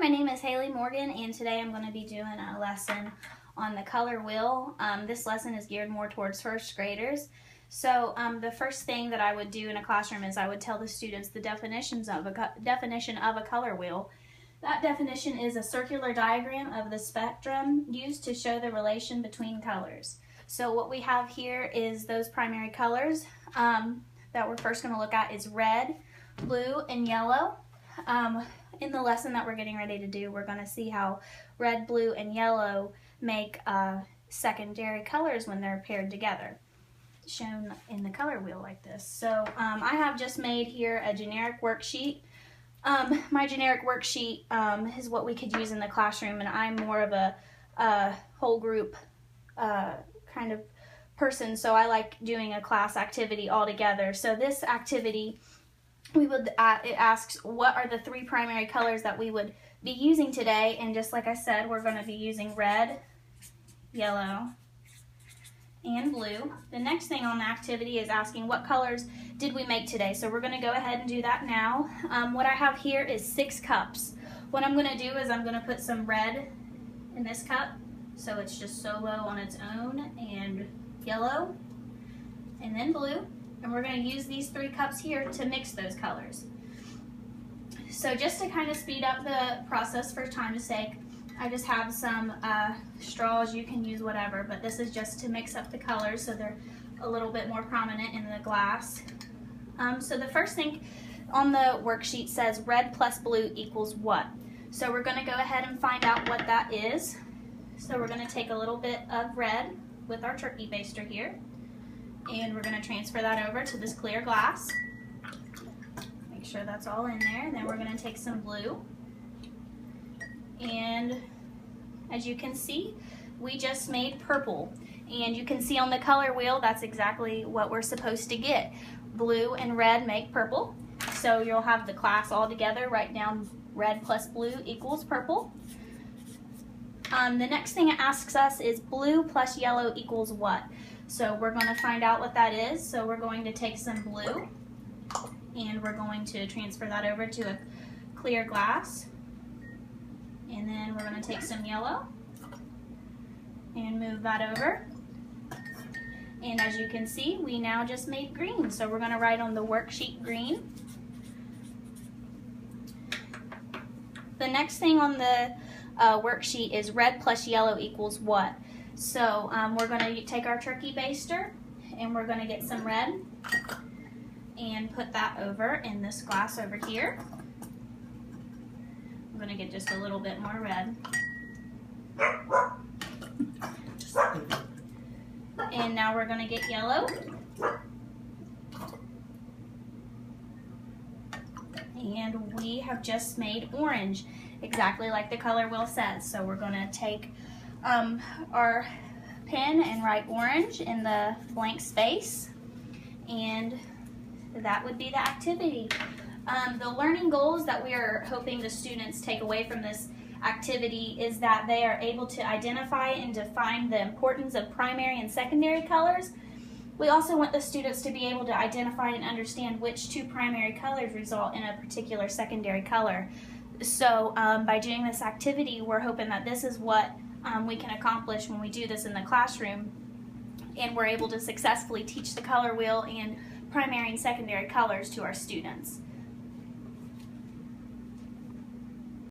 my name is Haley Morgan, and today I'm going to be doing a lesson on the color wheel. This lesson is geared more towards first graders. So the first thing that I would do in a classroom is I would tell the students the definition of a color wheel. That definition is a circular diagram of the spectrum used to show the relation between colors. So what we have here is those primary colors that we're first going to look at is red, blue, and yellow. In the lesson that we're getting ready to do, we're going to see how red, blue, and yellow make secondary colors when they're paired together, shown in the color wheel like this. So I have just made here a generic worksheet. My generic worksheet is what we could use in the classroom, and I'm more of a whole group kind of person, so I like doing a class activity all together. So this activity, it asks what are the three primary colors that we would be using today, and just like I said, we're going to be using red, yellow, and blue. The next thing on the activity is asking what colors did we make today. So we're going to go ahead and do that now. What I have here is 6 cups. What I'm going to do is I'm going to put some red in this cup, so it's just solo on its own, and yellow, and then blue. And we're going to use these 3 cups here to mix those colors. So just to kind of speed up the process for time's sake, I just have some straws. You can use whatever, but this is just to mix up the colors so they're a little bit more prominent in the glass. So the first thing on the worksheet says red plus blue equals what? So we're going to go ahead and find out what that is. So we're going to take a little bit of red with our turkey baster here, and we're going to transfer that over to this clear glass. Make sure that's all in there. Then we're going to take some blue, and as you can see, we just made purple. And you can see on the color wheel that's exactly what we're supposed to get. Blue and red make purple. So you'll have the class all together write down red plus blue equals purple. The next thing it asks us is blue plus yellow equals what? So we're going to find out what that is. So we're going to take some blue, and we're going to transfer that over to a clear glass. And then we're going to take some yellow and move that over. And as you can see, we now just made green. So we're going to write on the worksheet green. The next thing on the worksheet is red plus yellow equals what? So we're going to take our turkey baster, and we're going to get some red and put that over in this glass over here. I'm going to get just a little bit more red. And now we're going to get yellow. And we have just made orange, exactly like the color wheel says. So we're going to take our pen and write orange in the blank space, and that would be the activity. The learning goals that we are hoping the students take away from this activity is that they are able to identify and define the importance of primary and secondary colors. We also want the students to be able to identify and understand which 2 primary colors result in a particular secondary color. So by doing this activity, we're hoping that this is what we can accomplish when we do this in the classroom, and we're able to successfully teach the color wheel and primary and secondary colors to our students.